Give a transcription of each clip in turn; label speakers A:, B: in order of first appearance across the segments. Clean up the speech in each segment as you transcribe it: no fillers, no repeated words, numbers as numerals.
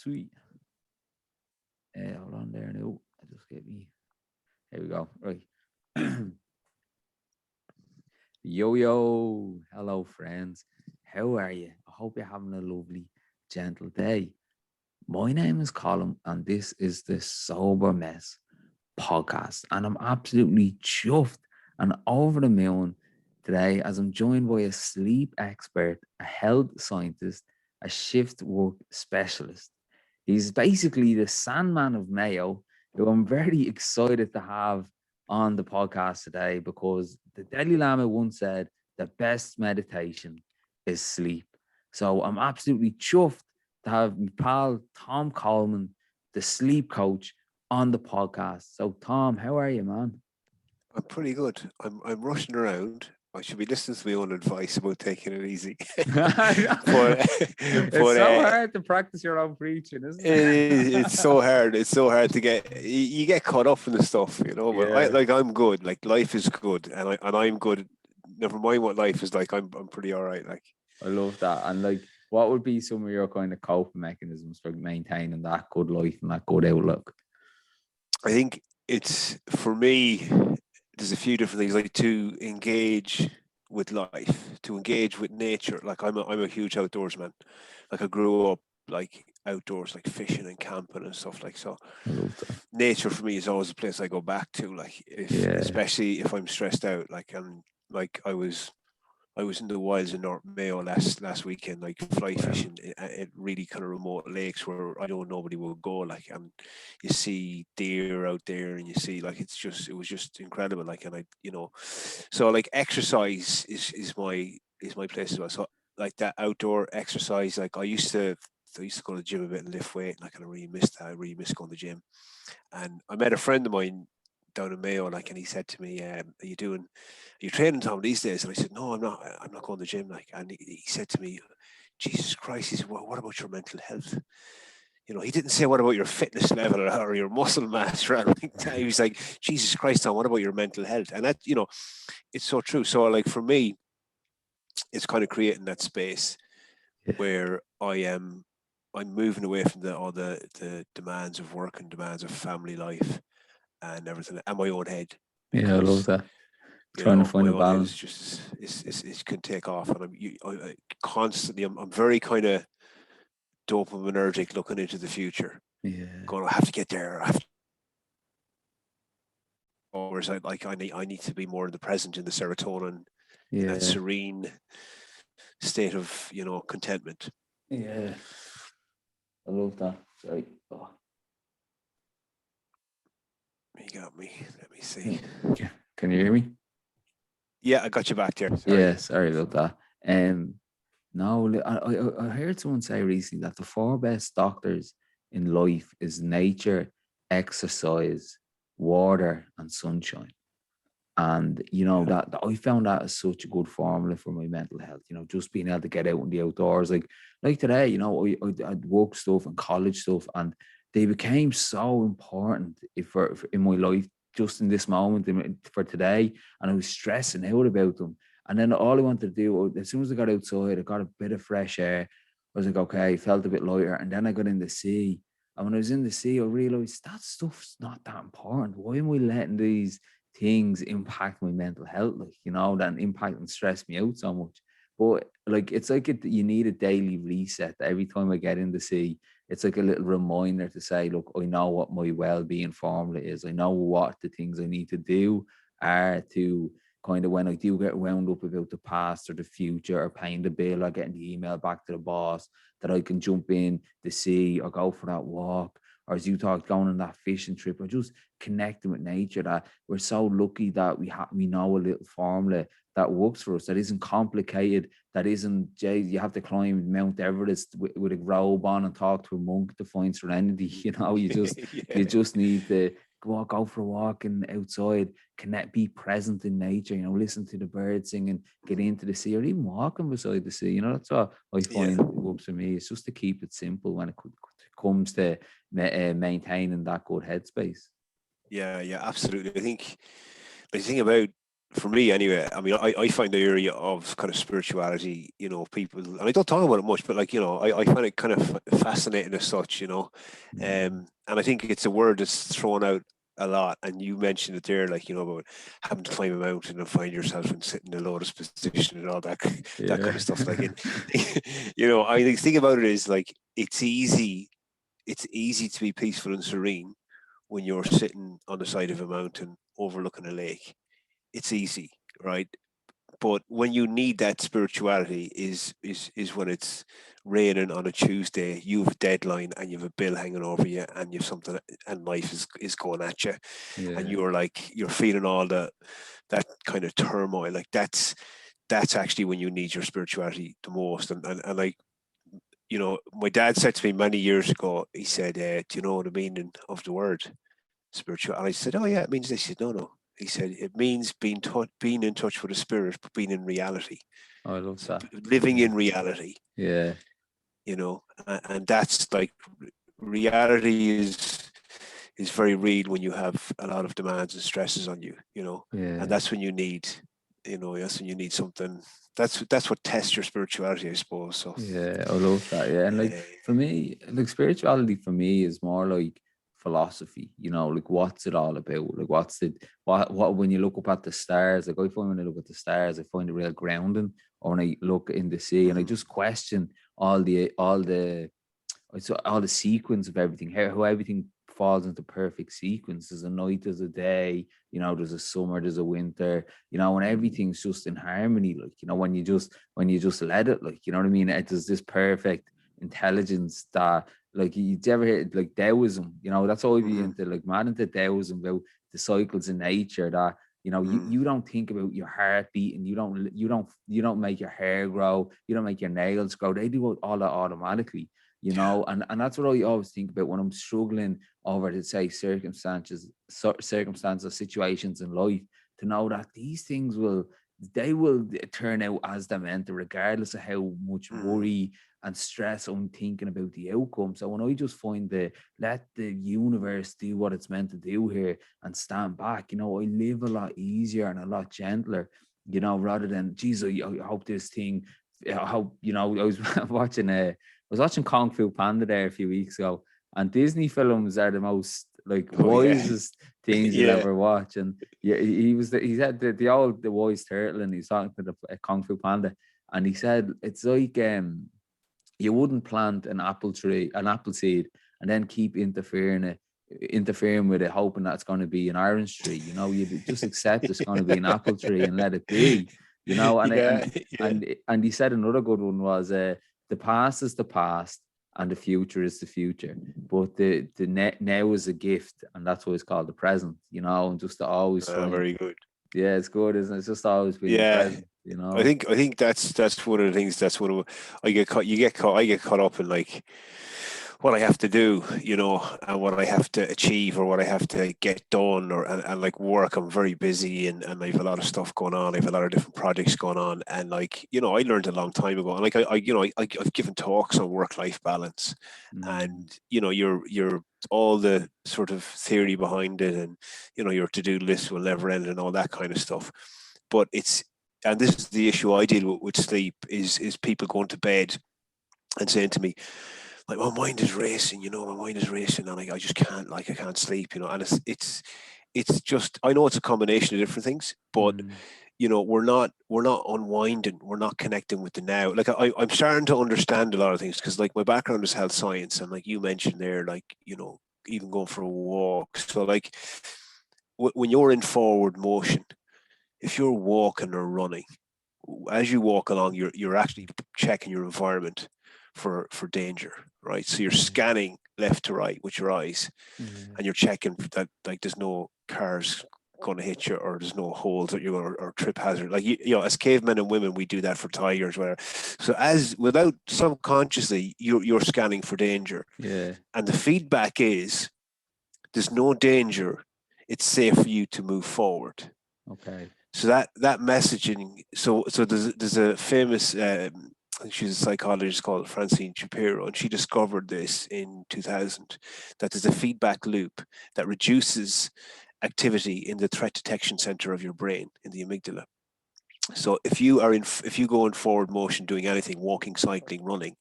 A: Sweet. Hold on there now. I just get me. Here we go. Right. Yo, hello, friends. How are you? I hope you're having a lovely, gentle day. My name is Colin, and this is the Sober Mess podcast. And I'm absolutely chuffed and over the moon today as I'm joined by a sleep expert, a health scientist, a shift work specialist. He's basically the Sandman of Mayo, who I'm very excited to have on the podcast today because the Dalai Lama once said the best meditation is sleep. So I'm absolutely chuffed to have my pal Tom Coleman, the sleep coach, on the podcast. So Tom, how are you, man?
B: I'm pretty good. I'm rushing around. I should be listening to my own advice about taking it easy. but
A: It's so hard to practice your own preaching, isn't it?
B: it's so hard. It's so hard to get. You get caught up in the stuff, you know. But I'm good. Like life is good, and I'm good. Never mind what life is like. I'm pretty all right. Like
A: I love that. And like, what would be some of your kind of coping mechanisms for maintaining that good life and that good outlook?
B: I think it's for me. There's a few different things, like to engage with life, to engage with nature. Like I'm a huge outdoors man. Like I grew up like outdoors, like fishing and camping and stuff like so.
A: I love that.
B: Nature for me is always a place I go back to. Like especially if I'm stressed out. Like I was in the wilds in North Mayo last weekend, like fly fishing at really kind of remote lakes where I know nobody will go. Like, and you see deer out there, and you see like it was just incredible. Like, and so like exercise is my place as well. So like that outdoor exercise, like I used to go to the gym a bit and lift weight, and I kind of really missed that. I really miss going to the gym. And I met a friend of mine down in Mayo, like, and he said to me, "Are you training, Tom, these days?" And I said, "No, I'm not. I'm not going to the gym." Like, and he said to me, "Jesus Christ," he said, "Well, what about your mental health?" You know, he didn't say what about your fitness level or your muscle mass or anything like that. He was like, "Jesus Christ, Tom, what about your mental health?" And that, it's so true. So, like for me, it's kind of creating that space where I'm moving away from all the demands of work and demands of family life and everything, and my own head.
A: Yeah, I love that. Trying to find a balance.
B: It can take off, and I constantly, I'm very kind of dopaminergic looking into the future.
A: Yeah,
B: going, I have to get there. Whereas I need to be more in the present, in the serotonin, in that serene state of contentment.
A: Yeah, I love that. Sorry. Oh.
B: You got me. Let me see.
A: Yeah. Can you hear me?
B: Yeah, I got you back there. Sorry.
A: Yeah, sorry about that. No, I heard someone say recently that the four best doctors in life is nature, exercise, water, and sunshine. And that I found that as such a good formula for my mental health. Just being able to get out in the outdoors, like today. I'd work stuff and college stuff, and they became so important for in my life just in this moment for today. And I was stressing out about them. And then all I wanted to do, as soon as I got outside, I got a bit of fresh air. I was like, okay, felt a bit lighter. And then I got in the sea. And when I was in the sea, I realized that stuff's not that important. Why am I letting these things impact my mental health, that impact and stress me out so much? But like it's like you need a daily reset. Every time I get in the sea, it's like a little reminder to say, look, I know what my well-being formula is. I know what the things I need to do are to kind of, when I do get wound up about the past or the future or paying the bill or getting the email back to the boss, that I can jump in the sea or go for that walk, or as you talked, going on that fishing trip, or just connecting with nature. That we're so lucky that we know a little formula that works for us, that isn't complicated, that isn't, you have to climb Mount Everest with a robe on and talk to a monk to find serenity. You just need to go for a walk and outside, connect, be present in nature, listen to the birds singing, get into the sea, or even walking beside the sea. That's what I find works for me. It's just to keep it simple when it comes to maintaining that good headspace.
B: Yeah, absolutely. I think the thing about for me anyway, I mean, I find the area of kind of spirituality, people, and I don't talk about it much, but like, I find it kind of fascinating as such, and I think it's a word that's thrown out a lot. And you mentioned it there, like, about having to climb a mountain and find yourself and sit in the lotus position and all that, that kind of stuff. Like, I think about it is like, it's easy to be peaceful and serene when you're sitting on the side of a mountain overlooking a lake. It's easy, right? But when you need that spirituality is when it's raining on a Tuesday, you have a deadline and you have a bill hanging over you, and you have something, and life is going at you, and
A: Yeah.
B: you're feeling all that kind of turmoil. Like, that's actually when you need your spirituality the most. And like, my dad said to me many years ago, he said, "Do you know the meaning of the word spiritual?" And I said, "Oh yeah, it means this." He said, "No, no." He said, "It means being in touch with the spirit, but being in reality,
A: Oh, I love that.
B: living in reality."
A: Yeah.
B: And that's like, reality is very real when you have a lot of demands and stresses on you. And
A: Yeah.
B: that's when you need, that's when you need something. That's what tests your spirituality, I suppose. So
A: Yeah, I love that. Yeah, and like
B: uh,
A: for me, like spirituality for me is more like philosophy. Like what's it all about? Like what's it? What when you look up at the stars? Like I find when I look at the stars, I find it real grounding. Or when I look in the sea, and I
B: mm,
A: just question all the sequence of everything, how everything falls into perfect sequence. There's a night, there's a day, there's a summer, there's a winter, and everything's just in harmony. Like, when you just let it, like, you know what I mean? There's this perfect intelligence that, like, you ever hear like Taoism, that's all be
B: mm,
A: into, like, mad into Taoism about the cycles in nature that,
B: mm,
A: you don't think about your heartbeat, and you don't make your hair grow, you don't make your nails grow. They do all that automatically,
B: yeah,
A: and that's what I always think about when I'm struggling over, to say, circumstances or situations in life, to know that these things will turn out as they're meant to, regardless of how much
B: mm,
A: worry and stress I'm thinking about the outcome. So when I just find let the universe do what it's meant to do here and stand back, I live a lot easier and a lot gentler, rather than, geez, I hope this thing, I hope, I was watching Kung Fu Panda there a few weeks ago, and Disney films are the most, like,
B: oh yeah,
A: wisest things you'll
B: yeah,
A: ever watch. And yeah, he said the wise turtle, and he's talking to the Kung Fu Panda, and he said it's like, you wouldn't plant an apple seed, and then keep interfering with it, hoping that it's going to be an orange tree. You just accept it's going to be an apple tree and let it be. And
B: yeah, yeah.
A: and he said another good one was, the past is the past, and the future is the future, but the now is a gift, and that's why it's called the present. And just to always try and,
B: Very good.
A: yeah, it's good, isn't it? It's just always being
B: Yeah,
A: present.
B: I think that's one of the things. That's one of I get caught. You get caught. I get caught up in, like, what I have to do, and what I have to achieve, or what I have to get done, or and like work. I'm very busy, and I have a lot of stuff going on. I have a lot of different projects going on, and, like, I learned a long time ago. And like, I've given talks on work-life balance,
A: Mm,
B: and you're all the sort of theory behind it, and your to-do list will never end, and all that kind of stuff. But and this is the issue I deal with sleep, is people going to bed and saying to me, like, my mind is racing, my mind is racing, and I just can't, like, I can't sleep, and it's just, I know it's a combination of different things, but
A: mm,
B: we're not unwinding, we're not connecting with the now. Like, I'm starting to understand a lot of things, because, like, my background is health science, and, like you mentioned there, like, even going for a walk. So, like, when you're in forward motion, if you're walking or running, as you walk along, you're actually checking your environment for danger, right? So you're
A: yeah,
B: scanning left to right with your eyes,
A: yeah,
B: and you're checking that, like, there's no cars going to hit you, or there's no holes that you're going to, or trip hazard. Like, as cavemen and women, we do that for tigers, where, so, as without subconsciously, you're scanning for danger,
A: yeah.
B: and the feedback is, there's no danger. It's safe for you to move forward.
A: Okay.
B: So that messaging. So there's a famous. She's a psychologist called Francine Shapiro, and she discovered this in 2000, that there's a feedback loop that reduces activity in the threat detection center of your brain, in the amygdala. So if you go in forward motion doing anything, walking, cycling, running,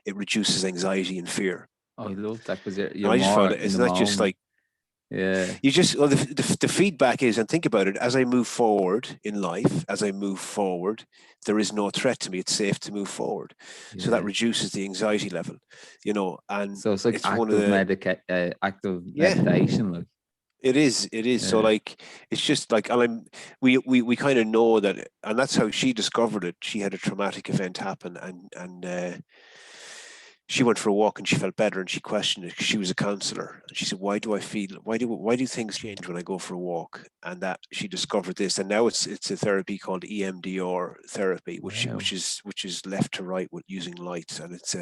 B: it reduces anxiety and fear.
A: Oh, I love that, because you're
B: And I just found
A: more
B: it,
A: in
B: it's
A: the
B: not just
A: moment.
B: like,
A: Yeah.
B: you just, well, the feedback is, and think about it, as I move forward in life, as I move forward, there is no threat to me. It's safe to move forward. So that
A: Yeah.
B: reduces the anxiety level, and
A: So it's like
B: it's one of the,
A: active
B: yeah,
A: meditation, like.
B: it is. It is. So
A: Yeah.
B: like, it's just like, and we kind of know that, and that's how she discovered it. She had a traumatic event happen, and she went for a walk and she felt better, and she questioned it because she was a counselor, and she said, why do I feel, why do things change when I go for a walk? And that she discovered this, and now it's a therapy called EMDR therapy,
A: Wow.
B: which is left to right with using light, and it's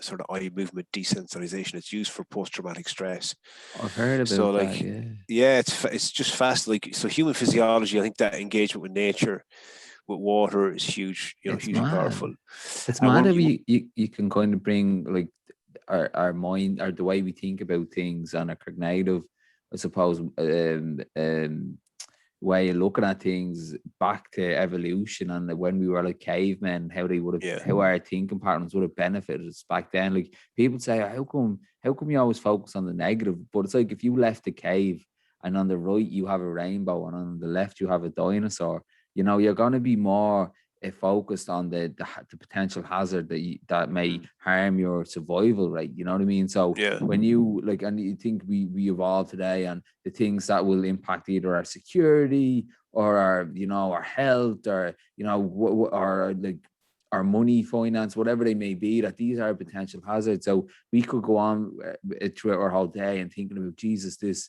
B: sort of eye movement desensitization. It's used for post-traumatic stress.
A: I've heard
B: So
A: about that.
B: like,
A: Yeah.
B: yeah, it's just fast. Like, so human physiology, I think that engagement with nature, with water, is huge,
A: It's
B: hugely
A: mad.
B: powerful.
A: It's
B: And
A: mad
B: when
A: how
B: you,
A: you can kind of bring like our mind, or the way we think about things, and a cognitive, I suppose, way of looking at things back to evolution, and when we were like cavemen, how they would have,
B: yeah,
A: how our thinking patterns would have benefited us back then. Like, people say, how come you always focus on the negative? But it's like, if you left the cave and on the right you have a rainbow and on the left you have a dinosaur, you're going to be more focused on the potential hazard that may harm your survival rate. You know what I mean? So
B: yeah,
A: when you like, and you think we evolve today, and the things that will impact either our security or our health, or or like our money, finance, whatever they may be, that these are potential hazards. So we could go on throughout our whole day and thinking about, Jesus, this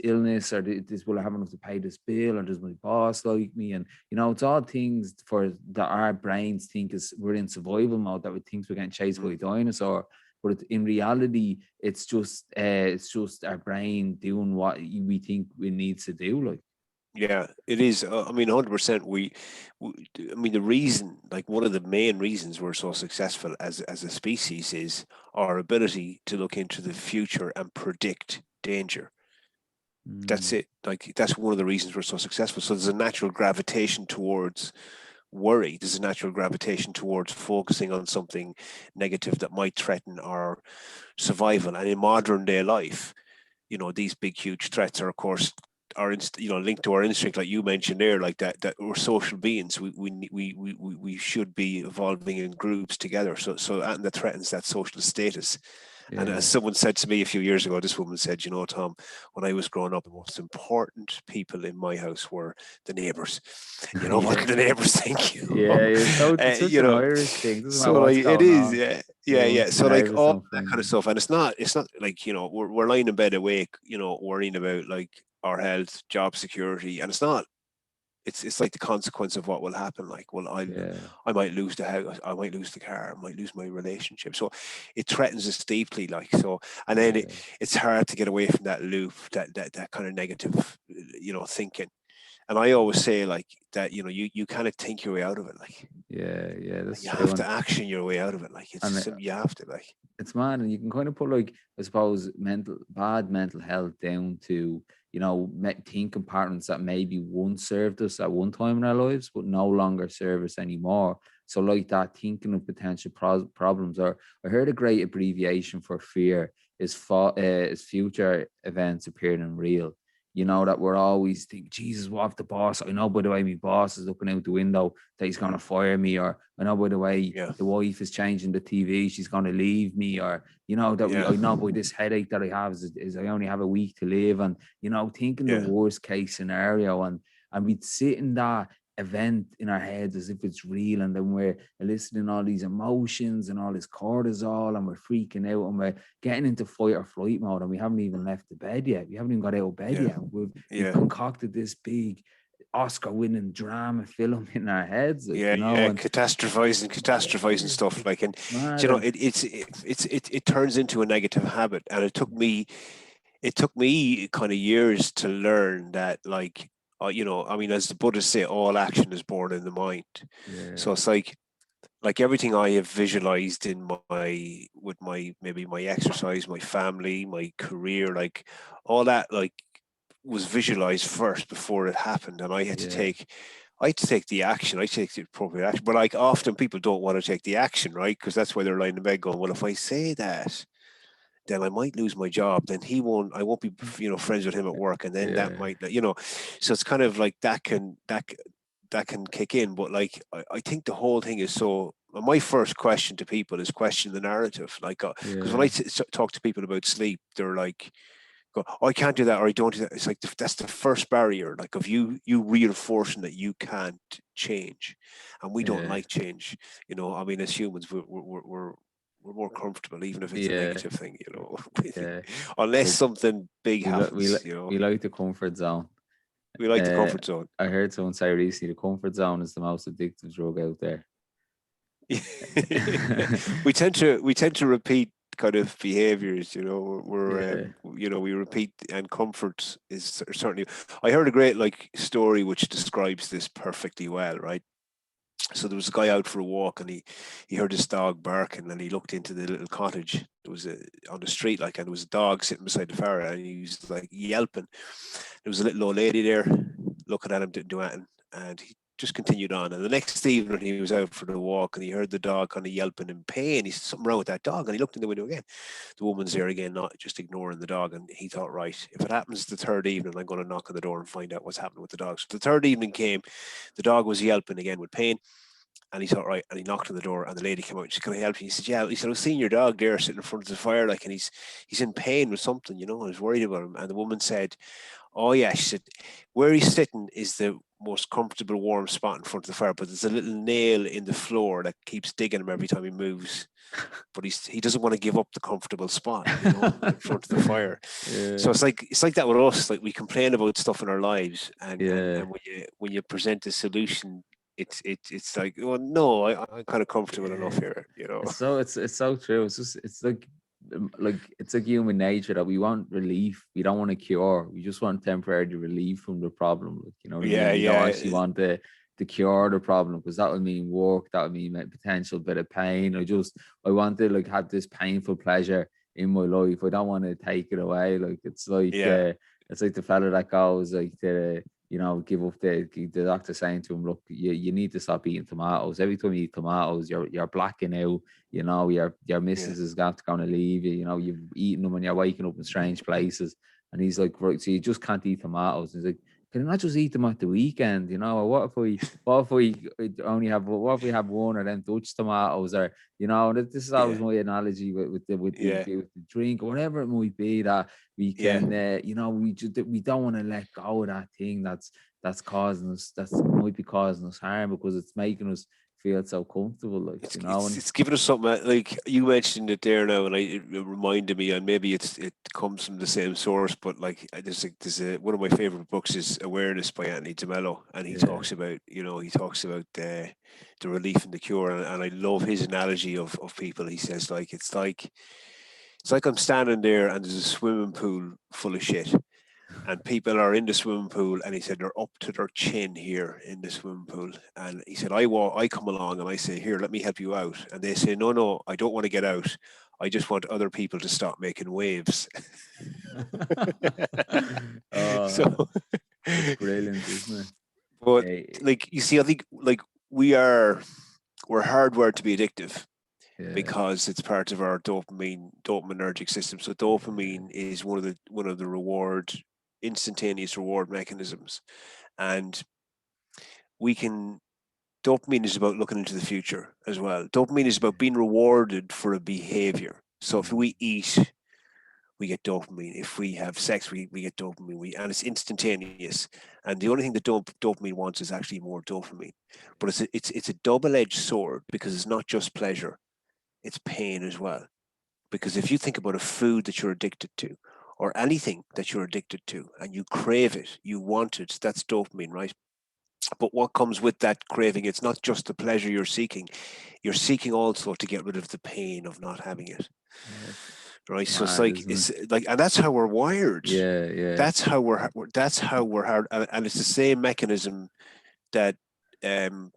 A: illness, or this, will I have enough to pay this bill, or does my boss like me? And it's all things for that our brains think is, we're in survival mode, that we think we're getting chased by a dinosaur. But in reality, it's just our brain doing what we think it needs to do. Like,
B: yeah, it is. I mean, 100%. I mean, the reason, like one of the main reasons we're so successful as a species, is our ability to look into the future and predict danger. That's it. Like, that's one of the reasons we're so successful. So there's a natural gravitation towards worry. There's a natural gravitation towards focusing on something negative that might threaten our survival. And in modern day life, these big, huge threats are, of course, linked to our instinct, like you mentioned there, like that we're social beings. We should be evolving in groups together. So and that threatens that social status. And as
A: yeah.
B: someone said to me a few years ago, this woman said, Tom, when I was growing up, the most important people in my house were the neighbours. What
A: Yeah.
B: did the neighbours think?
A: Yeah, it's such
B: You
A: an
B: know,
A: Irish thing. Doesn't matter
B: so
A: what's
B: like it
A: going
B: is,
A: on.
B: yeah, yeah,
A: Once
B: yeah.
A: the
B: So like
A: neighbors
B: all
A: don't
B: that
A: find
B: kind of
A: you.
B: stuff, and it's not like we're lying in bed awake, worrying about like our health, job security, and it's not. It's like the consequence of what will happen. Like, well,
A: Yeah.
B: I might lose the house, I might lose the car, I might lose my relationship. So it threatens us deeply. Like, so, and then
A: Yeah.
B: it's hard to get away from that loop, that kind of negative, thinking. And I always say like that, you kind of think your way out of it.
A: Yeah. Yeah. That's
B: You
A: true.
B: have to action your way out of it. Like,
A: And
B: you have to, like.
A: it's mad, and you can kind of put, like, I suppose, bad mental health down to thinking patterns that maybe once served us at one time in our lives but no longer serve us anymore. So like that, thinking of potential problems, or I heard a great abbreviation for fear is future events appearing real. That we're always thinking, Jesus, what if the boss, I know by the way my boss is looking out the window that he's going to fire me, or I know by the way
B: Yeah,
A: the wife is changing the TV, she's going to leave me, or that
B: yeah,
A: I know by this headache that I have is I only have a week to live, and thinking the
B: yeah,
A: worst case scenario, and we'd sit in that event in our heads as if it's real, and then we're eliciting all these emotions and all this cortisol, and we're freaking out, and we're getting into fight or flight mode, and we haven't even left the bed yet. We haven't even got out of bed
B: yeah,
A: yet. We've
B: yeah.
A: concocted this big Oscar-winning drama film in our heads, like,
B: Yeah, yeah,
A: and
B: catastrophizing stuff, like, and
A: it's mad. And
B: it turns into a negative habit, and it took me kind of years to learn that, like, I mean, as the Buddhists say, all action is born in the mind.
A: yeah,
B: So it's like everything I have visualized in with my maybe my exercise, my family, my career, like all that, like was visualized first before it happened, and I had to take the action. I take the appropriate action, but like often people don't want to take the action, right? Because that's why they're lying in bed going, well, if I say that, then I might lose my job. Then I won't be, friends with him at work, and then that might, so it's kind of like that can kick in. But like, I think the whole thing is so. My first question to people is question the narrative, like, because when I talk to people about sleep, they're like, go, oh, I can't do that, or I don't do that. It's like that's the first barrier, like of you reinforcing that you can't change, and we don't like change. I mean, as humans, we're more comfortable, even if it's a negative thing. Unless
A: Like,
B: something big happens.
A: We like the comfort zone.
B: We like the comfort zone.
A: I heard someone say recently, the comfort zone is the most addictive drug out there.
B: we tend to repeat kind of behaviors, we repeat, and comfort is certainly. I heard a great story which describes this perfectly well, right? So there was a guy out for a walk, and he heard his dog barking, and he looked into the little cottage. There was on the street, and there was a dog sitting beside the fire, and he was like yelping. There was a little old lady there looking at him, didn't do anything, and he just continued on. And the next evening he was out for the walk, and he heard the dog kind of yelping in pain. He said, something wrong with that dog, and he looked in the window again. The woman's there again, not just ignoring the dog. And he thought, right, if it happens the third evening, I'm going to knock on the door and find out what's happening with the dog. So the third evening came, the dog was yelping again with pain. And he thought, right, and he knocked on the door, and the lady came out and she said, can I help you? He said, yeah. He said, I was seeing your dog there sitting in front of the fire, and he's in pain with something, I was worried about him. And the woman said, oh yeah, she said, where he's sitting is the most comfortable warm spot in front of the fire, but there's a little nail in the floor that keeps digging him every time he moves. But he doesn't want to give up the comfortable spot, in front of the fire. So it's like that with us. Like, we complain about stuff in our lives, and when you present a solution, it's like, oh no, I'm kind of comfortable enough here,
A: It's so true. It's like human nature that we want relief. We don't want a cure. We just want temporary relief from the problem. Like, you know what I mean? We don't actually want the cure the problem, because that would mean work. That would mean a potential bit of pain. I want to have this painful pleasure in my life. I don't want to take it away. Like, it's like the fella that goes give up the doctor saying to him, look, you need to stop eating tomatoes. Every time you eat tomatoes, you're blacking out. Your missus is going to leave you. You've eaten them and you're waking up in strange places. And he's like, right, so you just can't eat tomatoes. And he's like, can I not just eat them at the weekend? Or what if we what if we have one of them Dutch tomatoes? Or this is always my analogy with the drink, or whatever it might be, that we can we don't want to let go of that thing that's causing us, might be causing us harm, because it's making us feel so comfortable,
B: it's giving us something. Like you mentioned it there now, and it reminded me, and maybe it comes from the same source, but like there's one of my favorite books is Awareness by Anthony DeMello, and he talks about the relief and the cure, and I love his analogy of people. He says, like, it's like I'm standing there and there's a swimming pool full of shit, and people are in the swimming pool, and he said they're up to their chin here in the swimming pool, and he said I come along and I say, here, let me help you out, and they say, no, I don't want to get out, I just want other people to stop making waves.
A: So it's brilliant, isn't it?
B: But like, you see, I think like we're hardwired to be addictive, because it's part of our dopaminergic system. So dopamine is one of the instantaneous reward mechanisms, and dopamine is about looking into the future as well. Dopamine is about being rewarded for a behavior. So if we eat, we get dopamine. If we have sex, we get dopamine. And it's instantaneous. And the only thing that dopamine wants is actually more dopamine. But it's a double-edged sword, because it's not just pleasure, it's pain as well. Because if you think about a food that you're addicted to, or anything that you're addicted to, and you crave it, you want it, that's dopamine, right? But what comes with that craving, it's not just the pleasure you're seeking also to get rid of the pain of not having it. Right. So it's like, and that's how we're wired. That's how we're hard. And it's the same mechanism that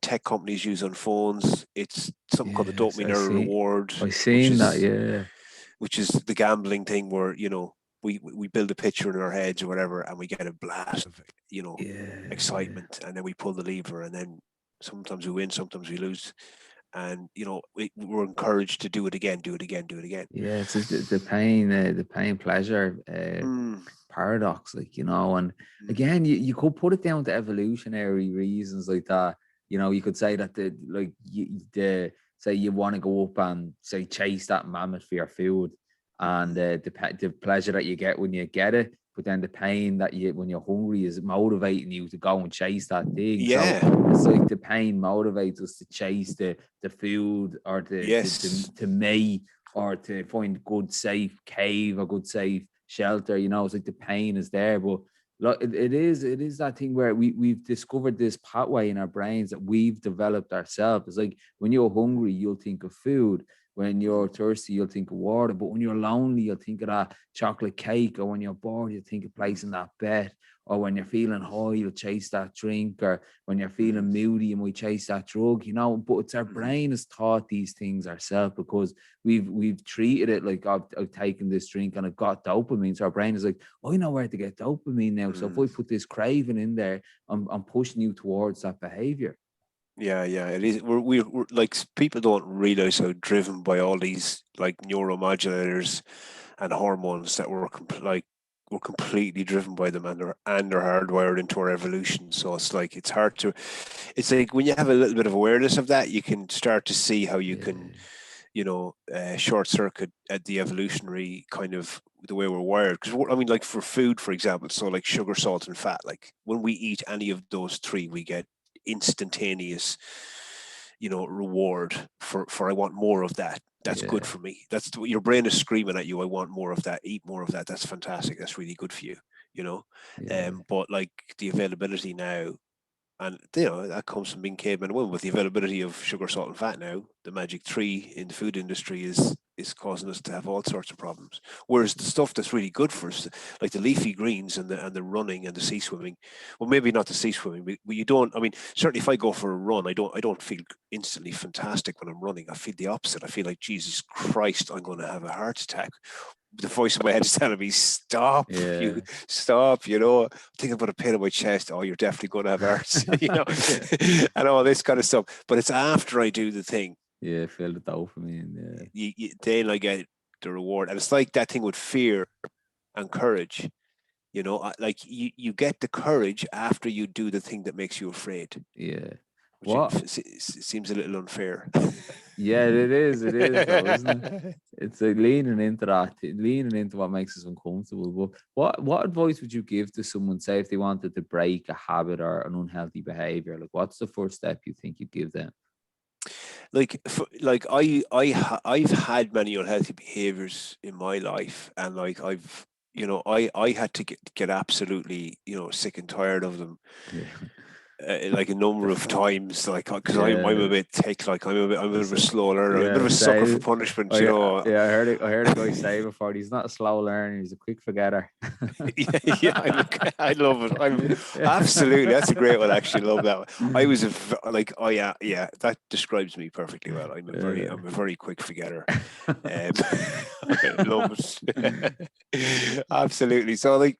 B: tech companies use on phones. It's something called the dopamine reward.
A: I've seen that,
B: which is the gambling thing, where we build a picture in our heads or whatever, and we get a blast of,
A: Yeah, yeah.
B: excitement, and then we pull the lever, and then sometimes we win, sometimes we lose, and we're encouraged to do it again, do it again, do it again.
A: Yeah, it's just the pain pleasure
B: Mm,
A: paradox, like, and
B: mm,
A: again, you could put it down to evolutionary reasons like that. You could say that the say you want to go up and say chase that mammoth for your food, and
B: mm.
A: the pleasure that you get when you get it, but then the pain that you when you're hungry is motivating you to go and chase that thing. So
B: Yeah.
A: it's like the pain motivates us to chase the food or
B: Yes.
A: to mate or to find good safe cave or good safe shelter. It's like the pain is there, but look, it is that thing where we've discovered this pathway in our brains that we've developed ourselves. It's like when you're hungry, you'll think of food. When you're
B: Mm,
A: thirsty, you'll think of water. But when you're lonely, you'll think of that chocolate cake. Or when you're bored, you'll think of
B: mm,
A: placing that bet. Or when you're feeling high, you'll chase that drink. Or when you're
B: mm,
A: feeling moody, you might chase that drug. But it's our
B: mm.
A: brain has taught these things ourselves because we've treated it like I've taken this drink and I've got dopamine. So our brain is like, I know where to get dopamine now. So if
B: Mm.
A: I put this craving in there, I'm pushing you towards that behavior.
B: Yeah, yeah, it is. We're like, people don't realize how driven by all these like neuromodulators and hormones that we're completely driven by them, and they're hardwired into our evolution. So it's like it's hard to. It's like when you have a little bit of awareness of that, you can start to see how you can,
A: Yeah,
B: short circuit at the evolutionary kind of the way we're wired. Because I mean, like for food, for example, so like sugar, salt, and fat. Like when we eat any of those three, we get instantaneous, reward for I want more of that. That's good
A: yeah,
B: for me. That's what your brain is screaming at you. I want more of that. Eat more of that. That's fantastic. That's really good for you. You know,
A: yeah,
B: but like the availability now, and that comes from being caveman women. With the availability of sugar, salt, and fat now, the magic three in the food industry is causing us to have all sorts of problems. Whereas the stuff that's really good for us, like the leafy greens and the running and the sea swimming, well, maybe not the sea swimming, but you don't. I mean, certainly if I go for a run, I don't feel instantly fantastic when I'm running. I feel the opposite. I feel like, Jesus Christ, I'm going to have a heart attack. The voice in my head is telling me, stop, you
A: yeah,
B: stop, think about a pain in my chest. Oh, you're definitely going to have hearts,
A: yeah,
B: and all this kind of stuff. But it's after I do the thing,
A: yeah. Feel the dopamine.
B: then I get the reward. And it's like that thing with fear and courage. Like you get the courage after you do the thing that makes you afraid,
A: Yeah, yeah.
B: which
A: What?
B: seems a little unfair.
A: Yeah, it is. It is though, isn't it? It's like leaning into that, leaning into what makes us uncomfortable. But what advice would you give to someone, say, if they wanted to break a habit or an unhealthy behavior? Like, what's the first step you think you'd give them?
B: Like I've had many unhealthy behaviors in my life, and like I had to get absolutely sick and tired of them,
A: Yeah,
B: like a number of
A: Def-
B: times, like because I'm a
A: yeah.
B: bit thick, like I'm a bit of a
A: So,
B: slow learner, I'm a bit of
A: yeah,
B: a sucker for
A: say,
B: punishment,
A: yeah, I heard a guy say before, he's not a slow learner, he's a quick forgetter.
B: Yeah, yeah, I love it. I'm absolutely. That's a great one. Actually, love that one. I was like, oh yeah, yeah. That describes me perfectly well.
A: Yeah.
B: I'm a very quick forgetter. Um, I love it. Absolutely. So, like,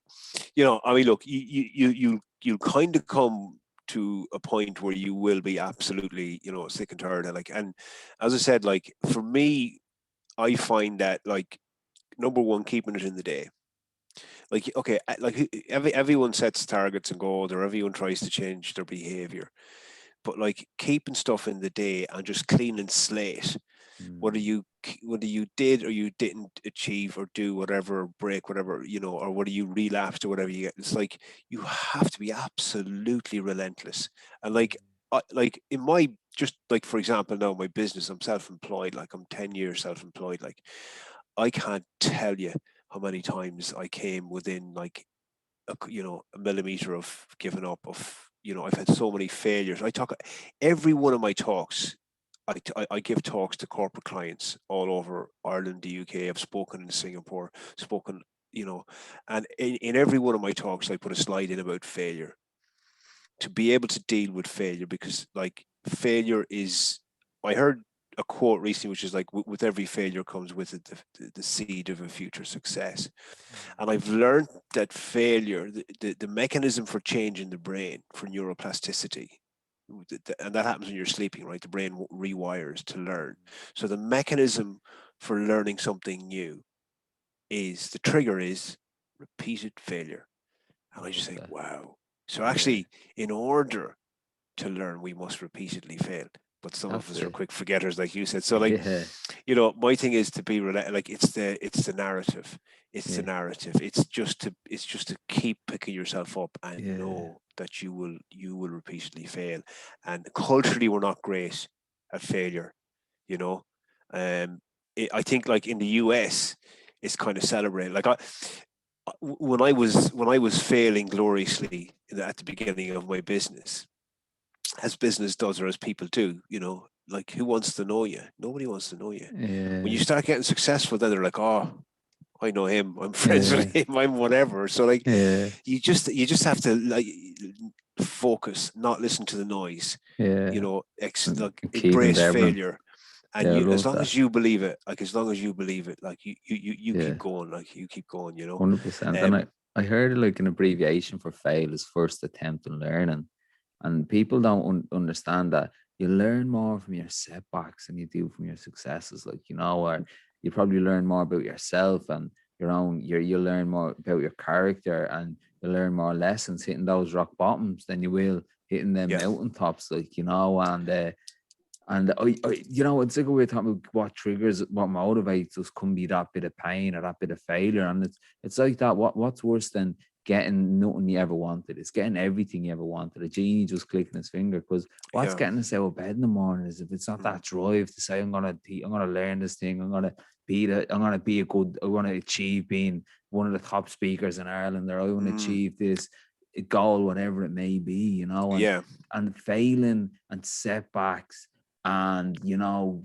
B: I mean, look, you kind of come to a point where you will be absolutely, sick and tired. And as I said, like for me, I find that like number one, keeping it in the day. Like, okay, like everyone sets targets and goals, or everyone tries to change their behavior, but like keeping stuff in the day and just cleaning slate, whether
A: Mm,
B: you whether you did or you didn't achieve or do whatever, or break whatever, or whether you relapsed or whatever you get, it's like you have to be absolutely relentless. And like in my, just like for example, now my business, I'm self-employed, like I'm 10 years self-employed. Like I can't tell you how many times I came within like a millimeter of giving up. I've had so many failures. I talk every one of my talks. I give talks to corporate clients all over Ireland, the UK. I've spoken in Singapore, spoken, and in every one of my talks, I put a slide in about failure, to be able to deal with failure, because like failure is, I heard a quote recently, which is like, with every failure comes with it the seed of a future success. And I've learned that failure, the mechanism for change in the brain, for neuroplasticity, and that happens when you're sleeping, right? The brain rewires to learn. So the mechanism for learning something new is, the trigger is repeated failure.
A: I
B: And I just
A: love
B: think,
A: that.
B: wow. So
A: Yeah,
B: actually, in order to learn, we must repeatedly fail. But some of
A: that's
B: us are
A: it.
B: quick forgetters, like you said. So, like,
A: Yeah,
B: my thing is to be like, it's the narrative. It's the
A: yeah,
B: narrative. It's just to keep picking yourself up and
A: yeah,
B: know that you will repeatedly fail. And culturally, we're not great at failure. You know, I think, like, in the US, it's kind of celebrated. Like, when I was failing gloriously at the beginning of my business, as business does, or as people do, like, who wants to know you? Nobody wants to know you. When you
A: yeah,
B: start getting successful, then they're like, oh, I know him, I'm friends with
A: yeah,
B: him, I'm whatever. So, like,
A: yeah,
B: you just have to, like, focus, not listen to the noise.
A: yeah. And
B: Like,
A: keep
B: embrace
A: endeavoring.
B: failure. And
A: Yeah, I
B: you, as
A: love
B: long
A: that.
B: as you believe it, like, as long as you believe it, like, you keep
A: Yeah.
B: going, like, you keep going.
A: 100%. And
B: Um,
A: I heard it like an abbreviation for fail is first attempt in learning. And people don't understand that you learn more from your setbacks than you do from your successes. Like, or you probably learn more about yourself and you learn more about your character, and you learn more lessons hitting those rock bottoms than you will hitting them
B: yeah,
A: mountaintops. Like, and it's like we're talking about what triggers, what motivates us, can be that bit of pain or that bit of failure. And it's like that. What's worse than getting nothing you ever wanted? It's getting everything you ever wanted. A genie just clicking his finger. Because what's
B: yeah,
A: getting us out of bed in the morning is if it's not
B: mm,
A: that drive to say, I'm gonna learn this thing, I'm gonna be a good, I want to achieve being one of the top speakers in Ireland, or I want to
B: mm,
A: achieve this goal, whatever it may be,
B: yeah,
A: and failing and setbacks and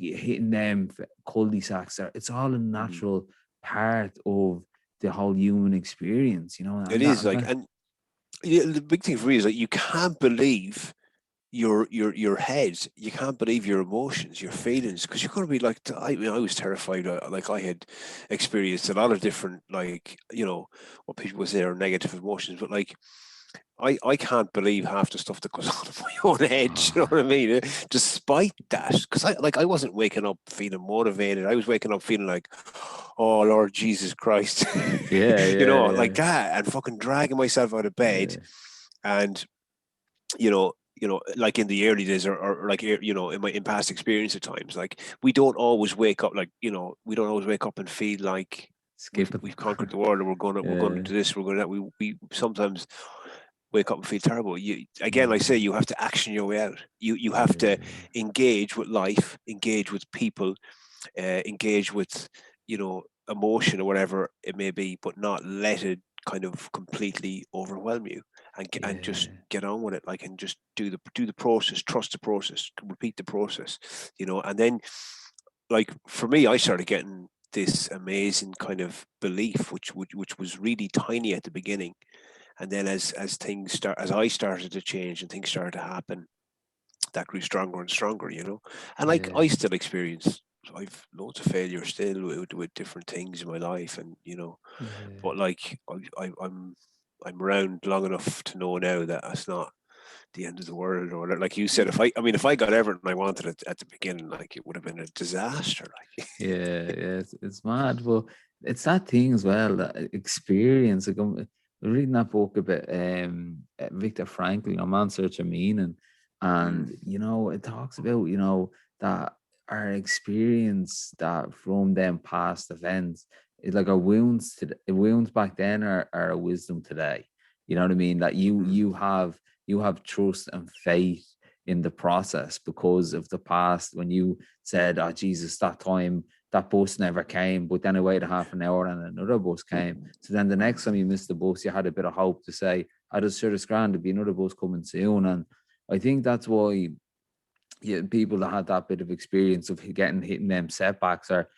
A: hitting them cul-de-sacs it's all a
B: mm.
A: natural part of the whole human experience,
B: It
A: and that
B: is,
A: and
B: like,
A: that
B: and yeah, the big thing for me is, like, you can't believe your head. You can't believe your emotions, your feelings, because you're going to be like, I mean, I was terrified. Like, I had experienced a lot of different, like, what people would say are negative emotions, but, like, I can't believe half the stuff that goes on in my own head. You know
A: oh,
B: what I mean? Despite that, because I wasn't waking up feeling motivated. I was waking up feeling like, oh Lord Jesus Christ,
A: yeah, yeah,
B: like
A: yeah,
B: that, and fucking dragging myself out of bed,
A: yeah,
B: and like in the early days, or like, in past experience at times, like, we don't always wake up, like, we don't always wake up and feel like we've
A: skip it.
B: we've conquered the world, and we're going to
A: Yeah,
B: do this, we're going to that. We sometimes wake up and feel terrible. You again, I say,
A: mm,
B: you have to action your way out. You have to
A: yeah,
B: engage with life, engage with people, engage with emotion or whatever it may be, but not let it kind of completely overwhelm you, and just
A: yeah,
B: get on with it, like, and just do the process, trust the process, repeat the process, and then, like, for me, I started getting this amazing kind of belief, which was really tiny at the beginning, and then as I started to change and things started to happen, that grew stronger and stronger, and, like,
A: yeah,
B: I still experience, I've loads of failure still with different things in my life, and
A: yeah,
B: but, like, I'm around long enough to know now that that's not the end of the world, or, like you said, if I got everything I wanted at the beginning, like, it would have been a disaster, like.
A: yeah. It's mad, but it's that thing as well, that experience. Like, I'm reading that book about Viktor Frankl, A Man's Search for Meaning,
B: Mm,
A: and it talks about that our experience that from them past events is like our wounds wounds back then are a wisdom today. You know what I mean? That you
B: mm,
A: you have trust and faith in the process because of the past, when you said, "Oh Jesus, that time that bus never came," but then I waited half an hour and another bus came. So then the next time
B: mm,
A: you missed the bus, you had a bit of hope to say, "I just sure it's grand, there'll be another bus coming soon." And I think that's why, yeah, people that had that bit of experience of hitting them setbacks, or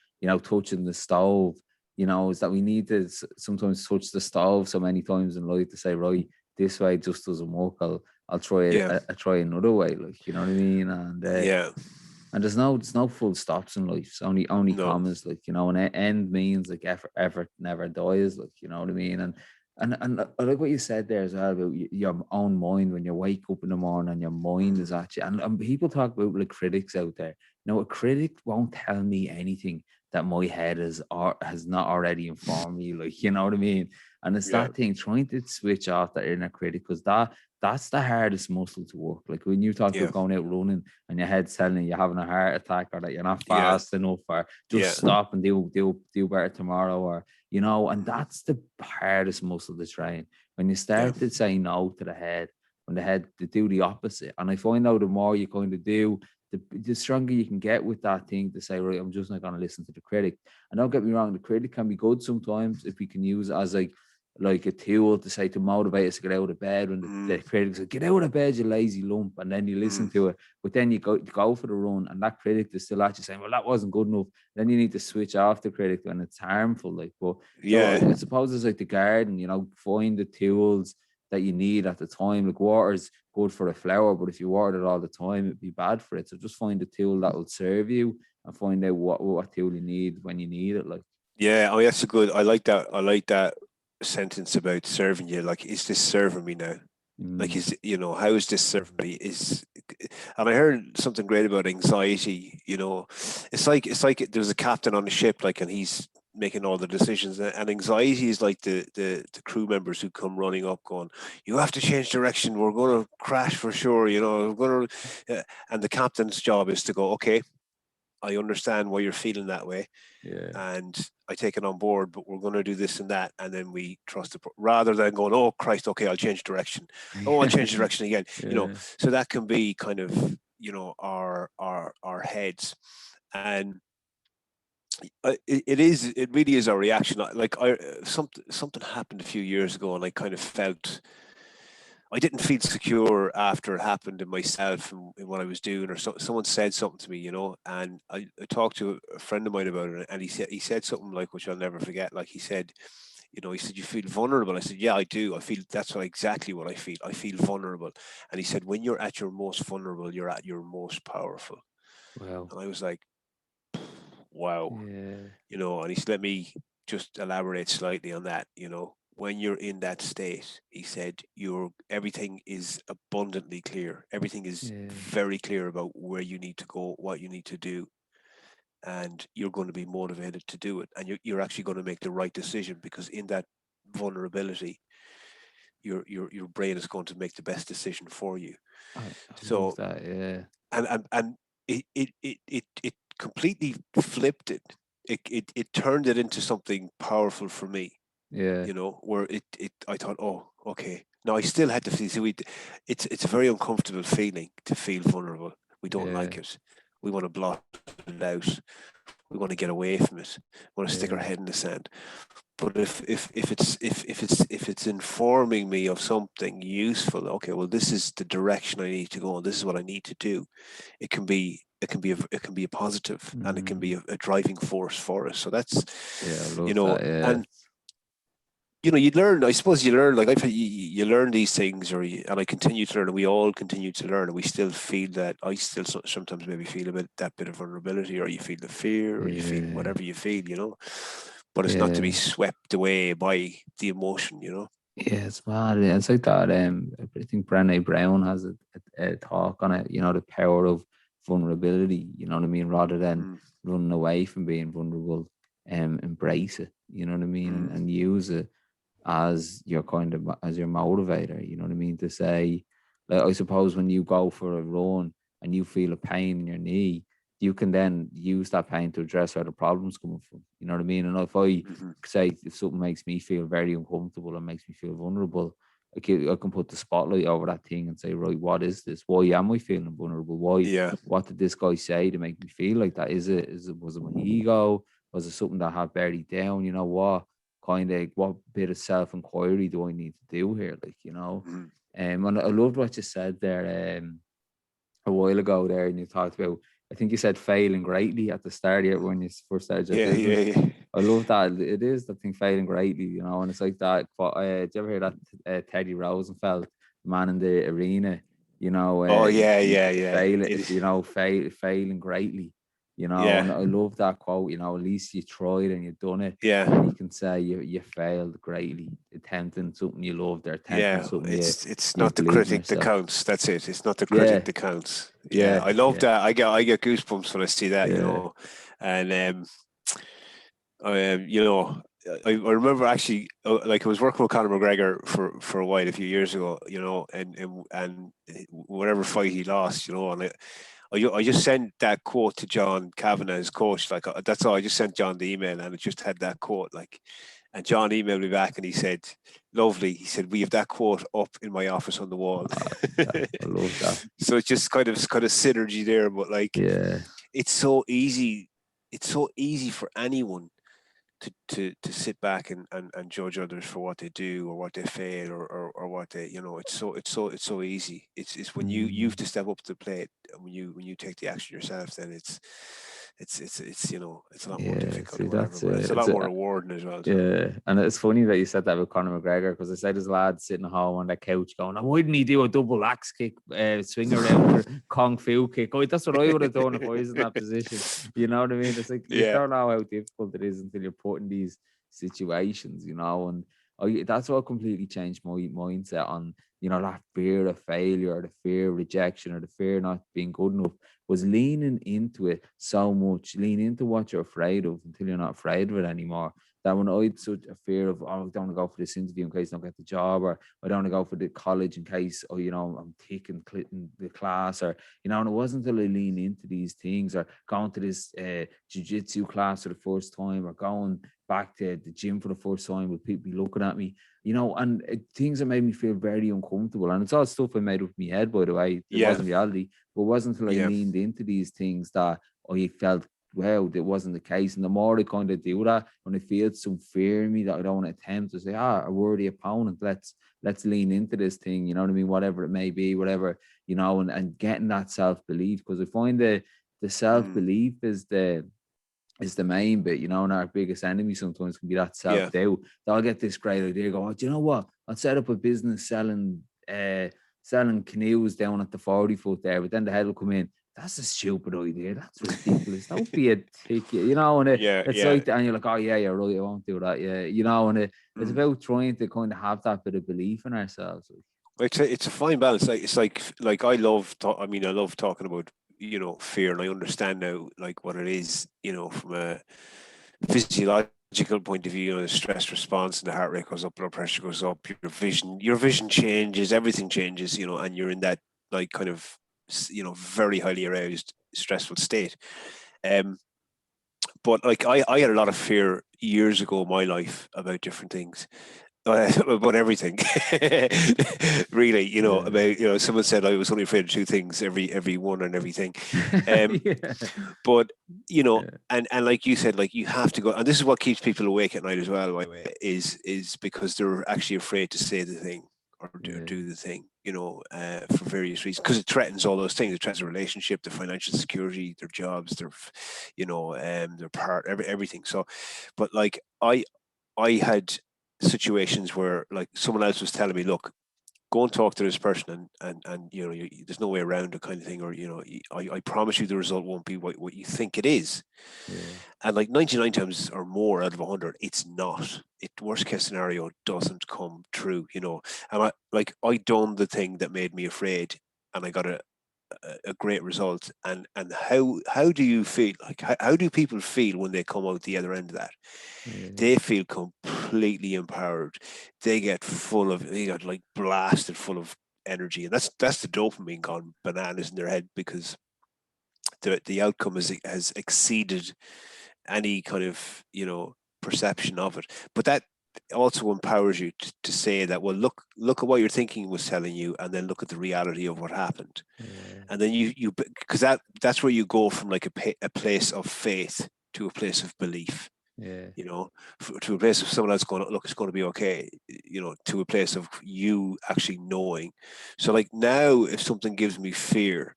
A: touching the stove, is that we need to sometimes touch the stove so many times in life to say, right, this way just doesn't work. I'll try it.
B: yeah,
A: I try another way. Like, you know what I mean? And
B: yeah.
A: And there's no full stops in life. It's only
B: No.
A: commas, like, you know, and end means like effort never dies, like, you know what I mean? And I like what you said there as well about your own mind when you wake up in the morning and your mind is at you. And people talk about like critics out there. Now, a critic won't tell me anything that my head has not already informed me, like, you know what I mean? And it's
B: Yeah.
A: that thing trying to switch off that inner critic, because that's the hardest muscle to work. Like when you talk
B: Yeah.
A: about going out running and your head's telling you you're having a heart attack, or that you're not
B: Yeah.
A: fast enough, or just
B: Yeah.
A: stop and do better tomorrow, or, you know, and that's the hardest muscle to train. When you
B: Yeah.
A: start to say no to the head, when the head to do the opposite. And I find out the more you kind of do, the stronger you can get with that thing to say, right, I'm just not going to listen to the critic. And don't get me wrong, the critic can be good sometimes if we can use it as like a tool to say, to motivate us to get out of bed, when the critic says, get out of bed, you lazy lump, and then you listen to it, but then you go for the run, and that critic is still at you saying, well, that wasn't good enough. Then you need to switch off the critic, and it's harmful, like. But so
B: Yeah.
A: I suppose it's like the garden, you know, find the tools that you need at the time. Like water's good for a flower, but if you water it all the time, it'd be bad for it. So just find a tool that will serve you, and find out what tool you need when you need it, like.
B: Yeah. Oh, that's a good. I like that. I like that sentence about serving you. Like, is this serving me now? Like, is, you know, how is this serving me? And I heard something great about anxiety. You know, it's like there's a captain on the ship, like, and he's making all the decisions. And anxiety is like the crew members who come running up, going, "You have to change direction. We're going to crash for sure. You know, we're going to." And the captain's job is to go, "Okay, I understand why you're feeling that way,
A: Yeah.
B: and I take it on board, but we're going to do this and that," and then we trust it, rather than going, "Oh Christ, okay, I'll change direction. Oh, I'll change direction again." You know,
A: Yeah.
B: so that can be kind of, you know, our heads, and it really is our reaction. Like, something happened a few years ago, and I kind of felt, I didn't feel secure after it happened in myself and in what I was doing, or someone said something to me, you know, and I talked to a friend of mine about it, and he said something like, which I'll never forget. Like, he said, you know, he said, "You feel vulnerable." I said, "Yeah, I do. I feel exactly what I feel. I feel vulnerable." And he said, "When you're at your most vulnerable, you're at your most powerful."
A: Well.
B: And I was like, wow,
A: Yeah.
B: you know. And he said, "Let me just elaborate slightly on that. You know, when you're in that state," he said, "your everything is abundantly clear. Everything is
A: Yeah.
B: very clear about where you need to go, what you need to do, and you're going to be motivated to do it. And you're actually going to make the right decision, because in that vulnerability, your brain is going to make the best decision for you."
A: I love
B: So,
A: that. Yeah.
B: and it completely flipped it. It turned it into something powerful for me,
A: Yeah.
B: you know, where it I thought, "Oh, okay." Now I still had to feel, so it's a very uncomfortable feeling to feel vulnerable. We don't
A: Yeah.
B: like it. We want to blot it out. We want to get away from it. We want to stick our
A: Yeah.
B: head in the sand. But if it's informing me of something useful, okay, well, this is the direction I need to go, and this is what I need to do. It can be a positive, and it can be
A: Mm.
B: a driving force for us. So that's,
A: Yeah. I
B: you
A: love
B: know,
A: that. Yeah.
B: and you know, you learn. I suppose you learn. Like, you learn these things, and I continue to learn, and we all continue to learn, and we still feel that. I still sometimes maybe feel that bit of vulnerability, or you feel the fear, or you feel
A: Yeah.
B: whatever you feel, you know. But it's not to be
A: Yeah.
B: swept away by the emotion, you know.
A: Yeah, it's mad. Yeah, it's like that. I think Brené Brown has a talk on it. You know, the power of vulnerability. You know what I mean? Rather than
B: Mm,
A: running away from being vulnerable, embrace it. You know what I mean?
B: mm,
A: And use it as your kind of as your motivator. You know what I mean? To say, like, I suppose when you go for a run and you feel a pain in your knee, you can then use that pain to address where the problem's coming from. You know what I mean? And if I
B: mm-hmm.
A: say, if something makes me feel very uncomfortable and makes me feel vulnerable, I can put the spotlight over that thing and say, right, what is this? Why am I feeling vulnerable? Why?
B: Yeah.
A: What did this guy say to make me feel like that? Was it my ego? Was it something that I had buried down? You know what? Kind of what bit of self inquiry do I need to do here? Like, you know,
B: Mm,
A: and I loved what you said there a while ago there, and you talked about, I think you said failing greatly at the start of it
B: mm.
A: when you first started your
B: Yeah,
A: business.
B: yeah, yeah.
A: I love that. It is the thing, failing greatly, you know, and it's like that. Did you ever hear that Teddy Roosevelt, man in the arena?
B: Oh yeah,
A: you
B: yeah, yeah.
A: fail it, failing greatly, and I
B: Yeah,
A: love that quote, at least you tried and you've done it. And
B: yeah,
A: you can say you failed greatly, attempting something you loved, or attempting
B: yeah.
A: something
B: It's
A: you
B: not the
A: believe in
B: critic that
A: yourself.
B: counts. That's it. It's not the critic
A: Yeah,
B: that counts. Yeah,
A: yeah,
B: I love
A: yeah,
B: that. I get goosebumps when I see that.
A: yeah,
B: And I remember actually, like I was working with Conor McGregor for a while, a few years ago, and whatever fight he lost, and I just sent that quote to John Kavanagh, his coach. Like that's all. I just sent John the email, and it just had that quote. Like, and John emailed me back, and he said, "Lovely." He said, "We have that quote up in my office on the wall."
A: I love that.
B: So it's just kind of synergy there, but like
A: Yeah,
B: it's so easy. It's so easy for anyone to sit back and judge others for what they do or what they fail or what they it's so easy. It's when you have
A: mm,
B: to step up to the plate, and when you take the action yourself, then it's a lot more
A: yeah.
B: difficult
A: See,
B: or whatever,
A: that's
B: but it's
A: it.
B: a lot more rewarding as well. So
A: Yeah, and it's funny that you said that with Conor McGregor, because I said his lad sitting at home on the couch going, "Oh, why didn't he do a double axe kick, swing around or kung fu kick? Oh, that's what I would have done if I was in that position." You know what I mean? It's like you
B: yeah,
A: don't know how difficult it is until you're put in these situations, and that's what completely changed my mindset on, that fear of failure, or the fear of rejection, or the fear of not being good enough, was leaning into it so much, lean into what you're afraid of until you're not afraid of it anymore. That when I had such a fear of, oh, I don't want to go for this interview in case I don't get the job, or I don't want to go for the college in case, I'm taking the class, or, and it wasn't until I lean into these things, or going to this jiu-jitsu class for the first time, or going back to the gym for the first time with people looking at me, and things that made me feel very uncomfortable. And it's all stuff I made up in my head, by the way. It
B: yeah,
A: wasn't reality. But it wasn't until I
B: yeah,
A: leaned into these things that I felt, well, that wasn't the case. And the more I kind of do that, when I feel some fear in me that I don't want to attempt, to say, a worthy opponent, let's lean into this thing, you know what I mean? Whatever it may be, whatever, and getting that self-belief. Because I find the
B: mm,
A: self-belief is the main bit, and our biggest enemy sometimes can be that
B: yeah,
A: self-doubt. They'll get this great idea, go, oh, do you know what? I'll set up a business selling canoes down at the 40 foot there, but then the head will come in. That's a stupid idea. That's ridiculous. Don't be a ticket, and
B: yeah,
A: it's
B: yeah.
A: like, and you're like, oh yeah, you're right. I won't do that. Yeah, and it's
B: Mm.
A: about trying to kind of have that bit of belief in ourselves.
B: It's a fine balance. Like it's like I love. I love talking about fear, and I understand now like what it is. From a physiological point of view, the stress response and the heart rate goes up, blood pressure goes up, your vision changes, everything changes. And you're in that like kind of very highly aroused, stressful state. Um, but like I had a lot of fear years ago in my life about different things, about everything. Really,
A: Yeah.
B: about someone said I was only afraid of two things, every one and everything. um
A: Yeah.
B: but
A: Yeah.
B: and like you said, like you have to go, and this is what keeps people awake at night as well, by the way, is because they're actually afraid to say the thing or
A: Yeah.
B: do the thing, for various reasons, because it threatens all those things. It threatens their relationship, their financial security, their jobs, their everything. So, but like I had situations where like someone else was telling me, look, go and talk to this person, and there's no way around it, kind of thing, or I promise you the result won't be what you think it is.
A: Yeah.
B: And like 99 times or more out of 100, it's not. It worst case scenario doesn't come true, and I done the thing that made me afraid, and I got a great result. And how do you feel? Like how do people feel when they come out the other end of that?
A: Yeah.
B: They feel completely empowered. They got like blasted full of energy, and that's the dopamine gone bananas in their head, because the outcome has exceeded any kind of perception of it. But that also empowers you to say that, well, look at what your thinking was telling you, and then look at the reality of what happened.
A: Yeah.
B: And then you because that's where you go from like a place of faith to a place of belief,
A: Yeah.
B: to a place of someone else going, look, it's going to be okay, to a place of you actually knowing. So like now, if something gives me fear,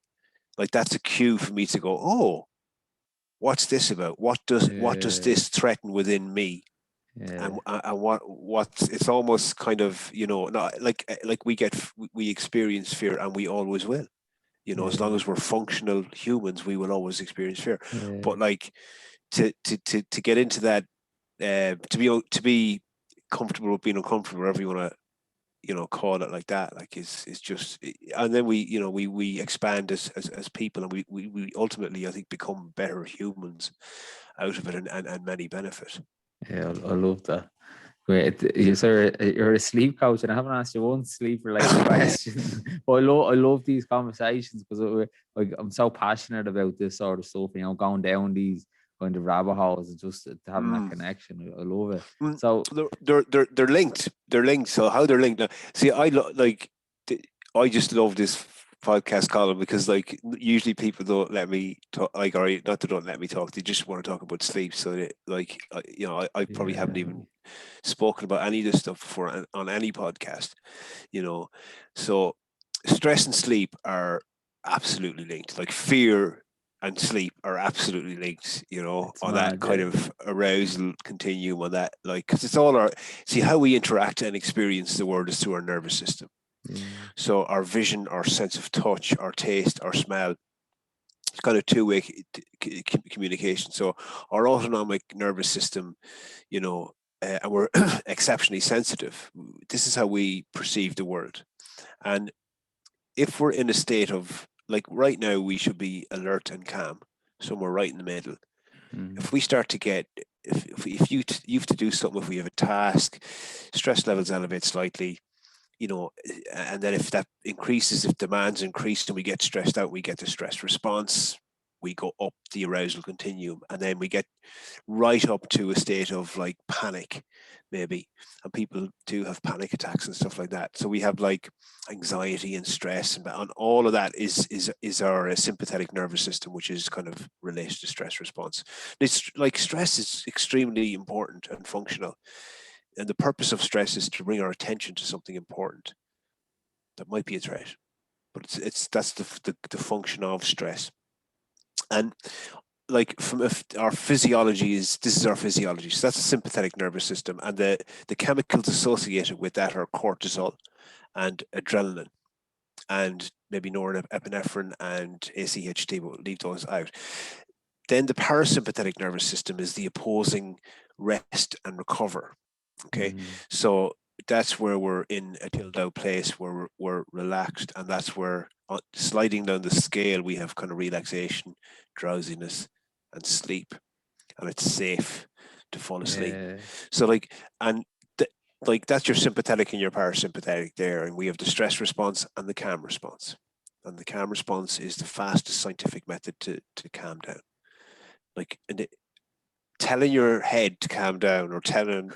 B: like that's a cue for me to go, oh, what's this about? What does
A: Yeah.
B: this threaten within me?
A: Yeah.
B: And what's it's almost kind of, not like we experience fear, and we always will. As long
A: Yeah.
B: as we're functional humans, we will always experience fear.
A: Yeah.
B: But like to get into that, to be comfortable with being uncomfortable, whatever you want to call it, like that, like is just. And then we expand as people, and we ultimately, I think, become better humans out of it, and many benefit.
A: Yeah, I love that. Great. You're a sleep coach, and I haven't asked you one sleep related question. But I love these conversations because like I'm so passionate about this sort of stuff. Going down these kind of rabbit holes and just having that
B: Mm.
A: connection. I love it.
B: Mm.
A: So
B: They're linked. They're linked. So how they're linked now? See, I just love this podcast, Colin, because like usually people don't let me talk. Like, or not, they don't let me talk. They just want to talk about sleep. So I probably haven't
A: yeah,
B: even spoken about any of this stuff before on any podcast. You know, so stress and sleep are absolutely linked. Like fear and sleep are absolutely linked,
A: it's
B: on that
A: mad.
B: kind
A: Yeah.
B: of arousal continuum, on that, like, because it's all our, see, how we interact and experience the world is through our nervous system.
A: Yeah.
B: So our vision, our sense of touch, our taste, our smell, it's kind of two-way communication. So our autonomic nervous system, and we're exceptionally sensitive. This is how we perceive the world. And if we're in a state of, like, right now, we should be alert and calm, somewhere right in the middle.
A: Mm.
B: If we start to get, if you have to do something, if we have a task, stress levels elevate slightly, and then if that increases, if demands increase and we get stressed out, we get the stress response, we go up the arousal continuum, and then we get right up to a state of like panic, maybe. And people do have panic attacks and stuff like that. So we have like anxiety and stress, and all of that is our sympathetic nervous system, which is kind of related to stress response. It's like stress is extremely important and functional, and the purpose of stress is to bring our attention to something important that might be a threat. But it's that's the function of stress. And like, our physiology is, this is our physiology. So that's the sympathetic nervous system, and the chemicals associated with that are cortisol and adrenaline and maybe norepinephrine and ACHT, but we'll leave those out. Then the parasympathetic nervous system is the opposing rest and recover. Okay,
A: Mm.
B: so that's where we're in a chilled out place, where we're relaxed, and that's where, sliding down the scale, we have kind of relaxation, drowsiness, and sleep, and it's safe to fall asleep.
A: Yeah.
B: So like, and like, that's your sympathetic and your parasympathetic there, and we have the stress response and the calm response. And the calm response is the fastest scientific method to calm down. Like, telling your head to calm down, or telling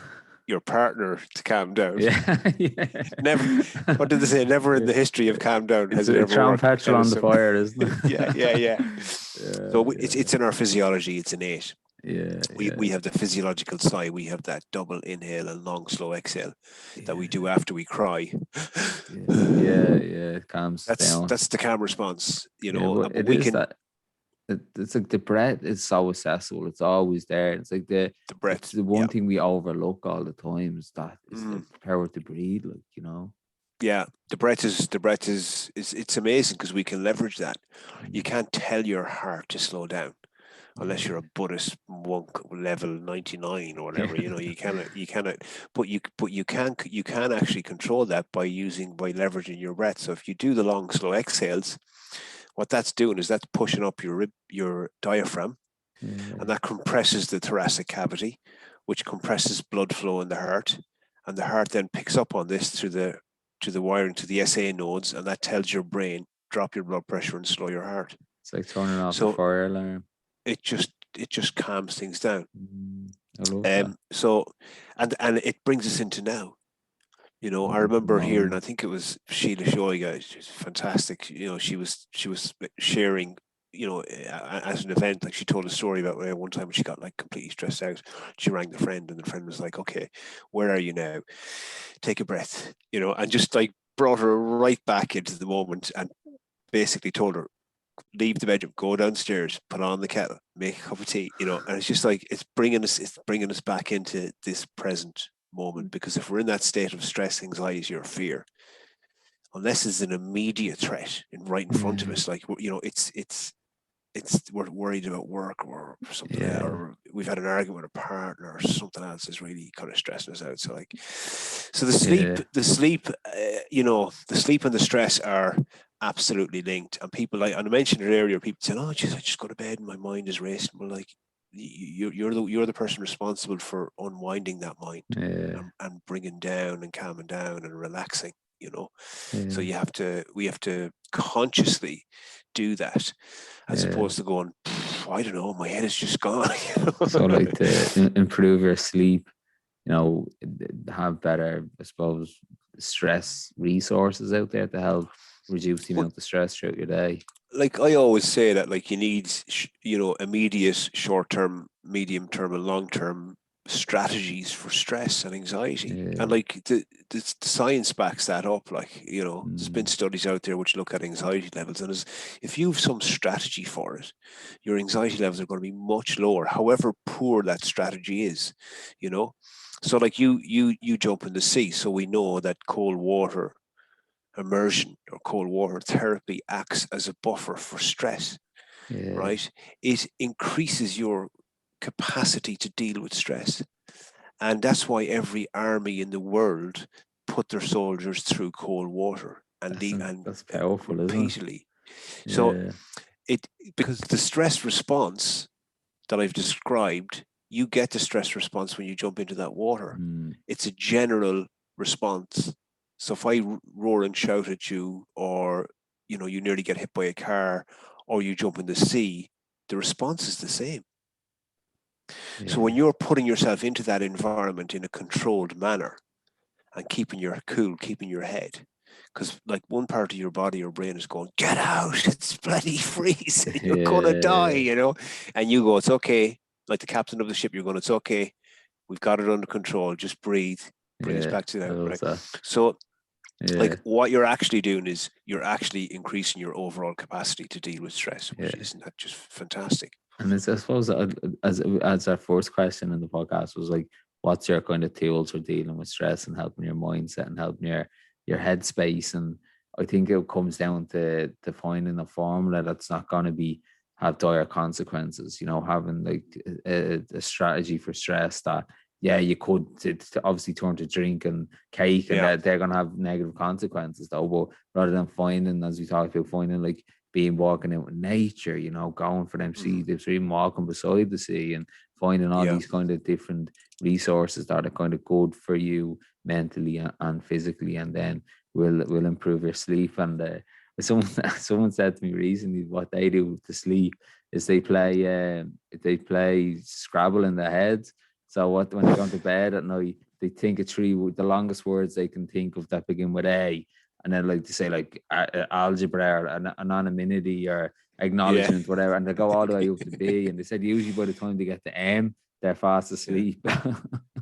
B: your partner to calm down.
A: Yeah. Yeah.
B: Never. What did they say? Never in
A: Yeah.
B: the history of calm down
A: It's
B: has it
A: it's
B: ever
A: throwing
B: worked.
A: petrol on the fire, isn't
B: Yeah,
A: it?
B: yeah, yeah.
A: Yeah,
B: So it's in our physiology. It's innate.
A: yeah,
B: We
A: yeah,
B: have the physiological sigh. We have that double inhale and long slow exhale that we do
A: yeah,
B: after we cry.
A: yeah, yeah, yeah. It calms
B: That's
A: down.
B: that's the calm response,
A: Yeah, but
B: But
A: it
B: we
A: is
B: can,
A: that. It's like the breath is so accessible. It's always there. It's like
B: the
A: it's
B: breath.
A: the
B: Yeah.
A: one thing we overlook all the time is that is the
B: Mm.
A: power to breathe. Like.
B: Yeah, the breath is it's amazing because we can leverage that. You
A: Mm.
B: can't tell your heart to slow down unless you're
A: Yeah,
B: a Buddhist monk level 99 or whatever.
A: yeah,
B: You cannot, but you can actually control that by leveraging your breath. So if you do the long slow exhales, what that's doing is that's pushing up your diaphragm, and
A: yeah.
B: that compresses the thoracic cavity, which compresses blood flow in the heart, and the heart then picks up on this through the wiring to the SA nodes, and that tells your brain, drop your blood pressure and slow your heart.
A: It's like turning off a
B: So
A: fire alarm.
B: it just calms things down.
A: I love that.
B: So, and it brings us into now. I
A: The
B: remember hearing, I
A: moment.
B: think it was Sheila Shoiga, she's fantastic. She was sharing, as an event, like, she told a story about one time when she got like completely stressed out. She rang the friend, and the friend was like, "Okay, where are you now? Take a breath," , and just like brought her right back into the moment, and basically told her, "Breathe. Breathe. Breathe. Breathe. Breathe. Breathe. Breathe. Breathe. Breathe. Breathe. Breathe. Breathe. Breathe. Breathe. Breathe. Breathe. Breathe. Breathe. Breathe. And just like brought her right back into the moment, and leave the bedroom, go downstairs, put on the kettle, make a cup of tea, and it's just like it's bringing us back into this present moment. Because if we're in that state of stress, anxiety, or fear, unless it's an immediate threat right in front of
A: Yeah.
B: us, like we're worried about work or something like that,
A: Yeah.
B: or we've had an argument with a partner or something else is really kind of stressing us out. So the
A: Yeah.
B: sleep, the sleep and the stress are absolutely linked. And people, like, and I mentioned it earlier, people said, "Oh, geez, I just go to bed and my mind is racing." Well, like, you're the person responsible for unwinding that mind,
A: Yeah.
B: and bringing down and calming down and relaxing. So
A: Yeah.
B: we have to consciously do that, as
A: Yeah.
B: opposed to going, I don't know, my head is just gone.
A: So like to improve your sleep, have better, I suppose, stress resources out there to help reduce the
B: Well,
A: amount of stress throughout your day.
B: like I always say that, like, you need immediate, short term, medium term, and long term strategies for stress and anxiety. And
A: Yeah.
B: like the science backs that up. Like, there's been
A: Mm.
B: studies out there which look at anxiety levels, and if you have some strategy for it, your anxiety levels are going to be much lower, however poor that strategy is. you know so like you jump in the sea, so we know that cold water immersion or cold water therapy acts as a buffer for stress,
A: Yeah.
B: right? It increases your capacity to deal with stress. And that's why every army in the world put their soldiers through cold water and
A: That's powerful, isn't
B: repeatedly. So
A: it?
B: it because the stress response that I've described, you get the stress response when you jump into that
A: Yeah.
B: water. It's a general response. So if I roar and shout at you, or you nearly get hit by a car, or you jump in the sea, the response is the same. So when
A: Yeah.
B: you're putting yourself into that environment in a controlled manner and keeping your cool, keeping your head, because like one part of your body or brain is going, get out, it's bloody freezing, you're gonna die,
A: Yeah.
B: and you go, it's okay. Like the captain of the ship, you're going, it's okay, we've got it under control, just breathe, bring us
A: Yeah.
B: back to
A: I
B: that,
A: love
B: right?
A: that.
B: So like
A: Yeah.
B: what you're actually doing is you're actually increasing your overall capacity to deal with stress, which
A: Yeah.
B: isn't that just fantastic?
A: And I suppose as our first question in the podcast was like, what's your kind of tools for dealing with stress and helping your mindset and helping your headspace? And I think it comes down to finding a formula that's not going to be have dire consequences. Having like a strategy for stress that, yeah, you could to obviously turn to drink and cake, and
B: Yeah.
A: that they're going to have negative consequences though. But rather than finding, as we talked about, finding like being walking out in nature, going for them sea
B: Mm.
A: dips, or even walking beside the sea and finding all
B: Yeah.
A: these kind of different resources that are kind of good for you mentally and physically, and then will improve your sleep. And someone someone said to me recently what they do to sleep is they play Scrabble in their heads. So when they're going to bed at night, they think of the longest words they can think of that begin with A, and then like to say like algebra or anonymity or
B: Yeah.
A: acknowledgement, whatever, and they go all the way up to B. And they said usually by the time they get to M, they're fast
B: Yeah.
A: asleep.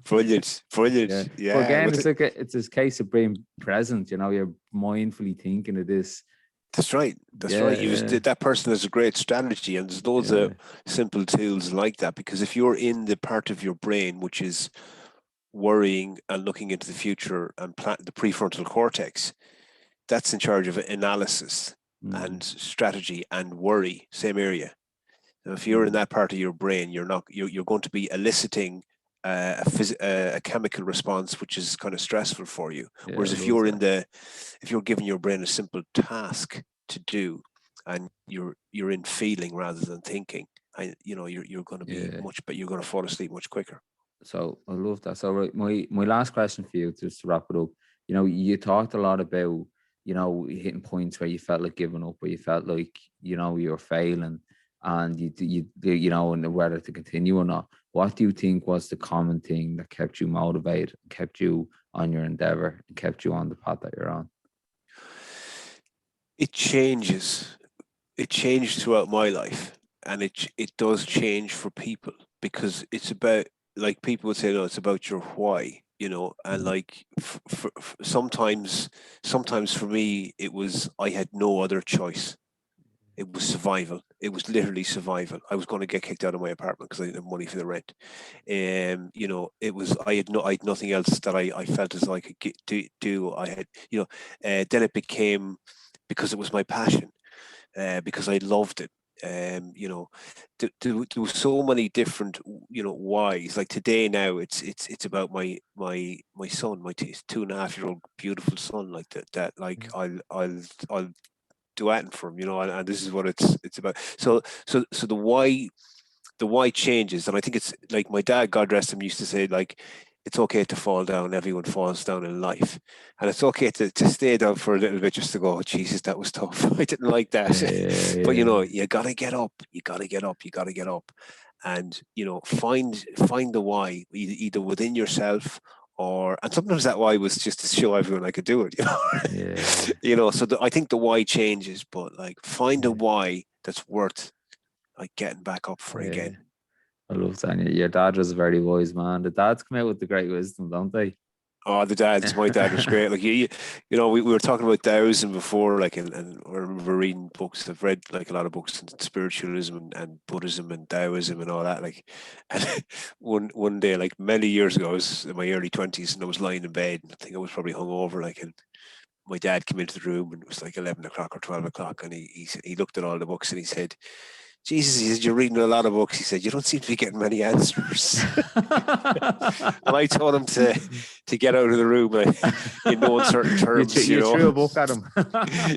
B: Brilliant.
A: Yeah,
B: Brilliant.
A: but
B: Yeah.
A: again, it's this case of being present. You're mindfully thinking of this.
B: That's right. That's right.
A: Yeah,
B: That person has a great strategy, and there's loads of
A: yeah,
B: simple tools like that. Because if you're in the part of your brain which is worrying and looking into the future and the prefrontal cortex, that's in charge of analysis and
A: mm,
B: strategy and worry, same area. Now, if you're in
A: mm,
B: that part of your brain, you're going to be eliciting a chemical response which is kind of stressful for you.
A: yeah. I
B: Whereas
A: love that.
B: if you're giving your brain a simple task to do, and you're in feeling rather than thinking, and you're going to be
A: Yeah.
B: but you're going to fall asleep much quicker.
A: So I love that. So right, my last question for you, just to wrap it up. You talked a lot about hitting points where you felt like giving up, where you felt like you were failing, and and whether to continue or not. What do you think was the common thing that kept you motivated, kept you on your endeavor, and kept you on the path that you're on?
B: It changes. It changed throughout my life, and it does change for people, because it's about, like, people would say, no, it's about your why, and
A: Mm.
B: like sometimes for me it was I had no other choice. it was survival. It was literally survival. I was going to get kicked out of my apartment because I didn't have money for the rent. It was, I had nothing else that I felt as though I could do. I had, then it became, because it was my passion, because I loved it. There were so many different, whys. Like today now, it's about my son, my 2.5-year-old beautiful son, like that like I'll do anything for him, and this is what it's about. So the why changes, and I think it's like my dad, God rest him, used to say, like, it's okay to fall down. Everyone falls down in life, and it's okay to stay down for a little bit, just to go, oh, Jesus, that was tough. I didn't like that. But you gotta get up. You gotta get up. You gotta get up, and find the why, either within yourself, and sometimes that why was just to show everyone I could do it. So I think the why changes, but like, find a why that's worth like getting back up for again.
A: I love that. Your dad was a very wise man. The dads come out with the great wisdom, don't they?
B: Oh, my dad was great. Like, we were talking about Taoism before, like, and I remember reading books. I've read like a lot of books on spiritualism and Buddhism and Taoism and all that. Like, and one day, like many years ago, I was in my early 20s, and I was lying in bed, and I think I was probably hungover, like, and my dad came into the room, and it was like 11 o'clock or 12 o'clock, and he looked at all the books, and he said, Jesus, he said, you're reading a lot of books. He said, you don't seem to be getting many answers. And I told him to get out of the room, in no uncertain terms.
A: You threw a book at him.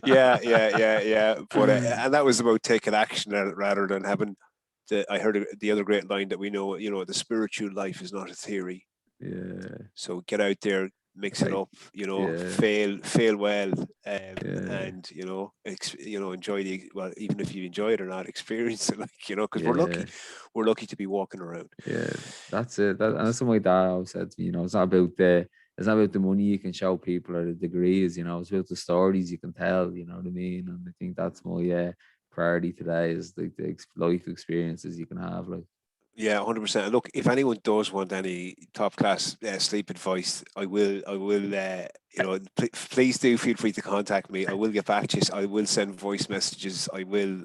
B: Yeah. But and that was about taking action rather than having I heard the other great line that we know, the spiritual life is not a theory.
A: Yeah.
B: So get out there, mix it up, fail well, and enjoy even if you enjoy it or not, experience it, because we're lucky to be walking around.
A: Yeah, that's it. That's what my dad always said to me. It's not about the money you can show people or the degrees. It's about the stories you can tell. You know what I mean? And I think that's my priority today, is the life experiences you can have. Like,
B: yeah, 100%. Look, if anyone does want any top class sleep advice, I will. Please do feel free to contact me. I will get back to you. I will send voice messages. I will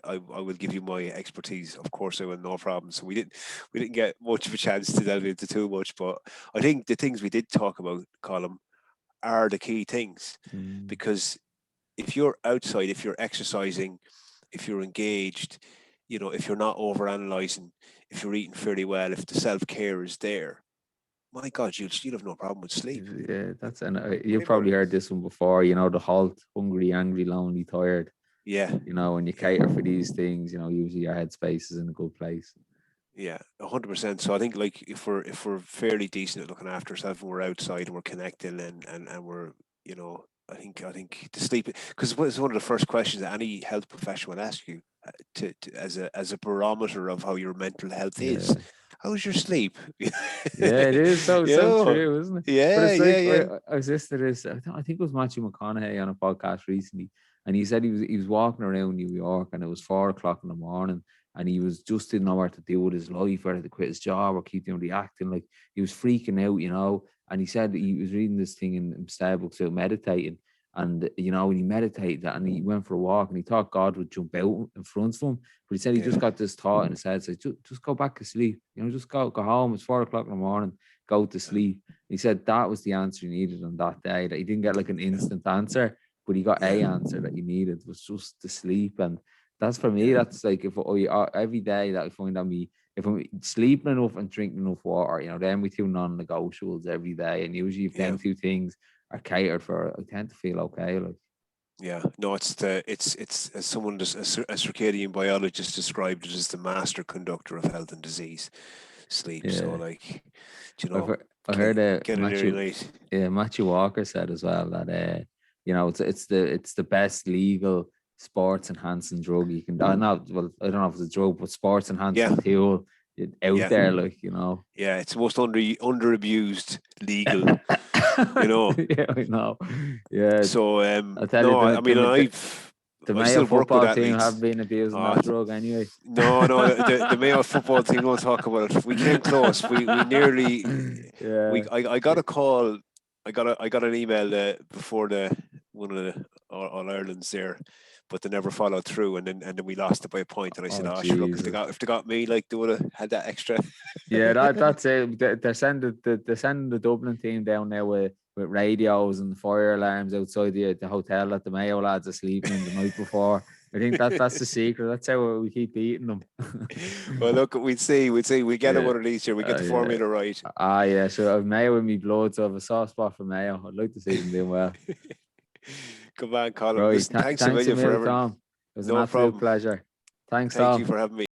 B: give you my expertise. Of course, I will. No problem. So we didn't get much of a chance to delve into too much, but I think the things we did talk about, Colin, are the key things, because if you're outside, if you're exercising, if you're engaged, if you're not over analyzing, if you're eating fairly well, if the self-care is there, my God, you'll have no problem with sleep.
A: Yeah, you've probably heard this one before. The halt: hungry, angry, lonely, tired.
B: Yeah.
A: When you cater for these things, usually your headspace is in a good place.
B: Yeah, 100%. So I think, like, if we're fairly decent at looking after ourselves, and we're outside and we're connecting, and we're, I think the sleep, because it's one of the first questions that any health professional will ask you, as a barometer of how your mental health is. How's your sleep?
A: Yeah, it is so true, isn't it?
B: Yeah,
A: but it's like,
B: yeah.
A: I was listening to this. I think it was Matthew McConaughey on a podcast recently, and he said he was walking around New York, and it was 4 o'clock in the morning, and he was just didn't know what to do with his life, whether to quit his job or keep doing the acting. Like, he was freaking out. And he said he was reading this thing in Starbucks about meditating. And when he meditated and he went for a walk, and he thought God would jump out in front of him, but he said he just got this thought in his head, so just go back to sleep. Just go home. It's 4 o'clock in the morning. Go to sleep. He said that was the answer he needed on that day. That he didn't get like an instant answer, but he got a answer that he needed, was just to sleep. And that's, for me, that's like, if every day that I find that if I'm sleeping enough and drinking enough water, then we two non-negotiables every day. And usually if them two things are catered for, I tend to feel okay. Like,
B: yeah, no, it's as someone, a circadian biologist described it, as the master conductor of health and disease, sleep. Yeah. So, like,
A: I heard
B: Matthew
A: Walker said as well that it's the best legal sports enhancing drug you can. I don't know if it's a drug, but sports enhancing tool out there, like,
B: Yeah, it's the most under abused legal.
A: Yeah, I know. Yeah.
B: So
A: I'll tell you, the Mayo football team have been abusing that drug anyway.
B: No, the Mayo football team, don't talk about it. We came close. We nearly.
A: Yeah.
B: I got a call. I got an email before one of the All Irelands there, but they never followed through, and then we lost it by a point. And I said,
A: Oh,
B: "Oh, sure, look,
A: Jesus.
B: if they got me, like, they would have had that extra."
A: Yeah, that's it. They're sending the Dublin team down there with radios and fire alarms outside the hotel that the Mayo lads are sleeping in the night before. I think that's the secret. That's how we keep beating them.
B: Well, look, we'd see. We get it
A: Yeah,
B: one of these year. We get the
A: yeah.
B: formula right.
A: Yeah. So I've Mayo in me blood, so I have a soft spot for Mayo. I'd like to see them doing well.
B: Come on, Colin.
A: Right.
B: Listen, thanks a
A: Thanks a
B: million for
A: million,
B: everything.
A: Tom. It was an
B: No
A: absolute
B: problem.
A: pleasure. Thanks,
B: Thank you
A: Tom.
B: for having me.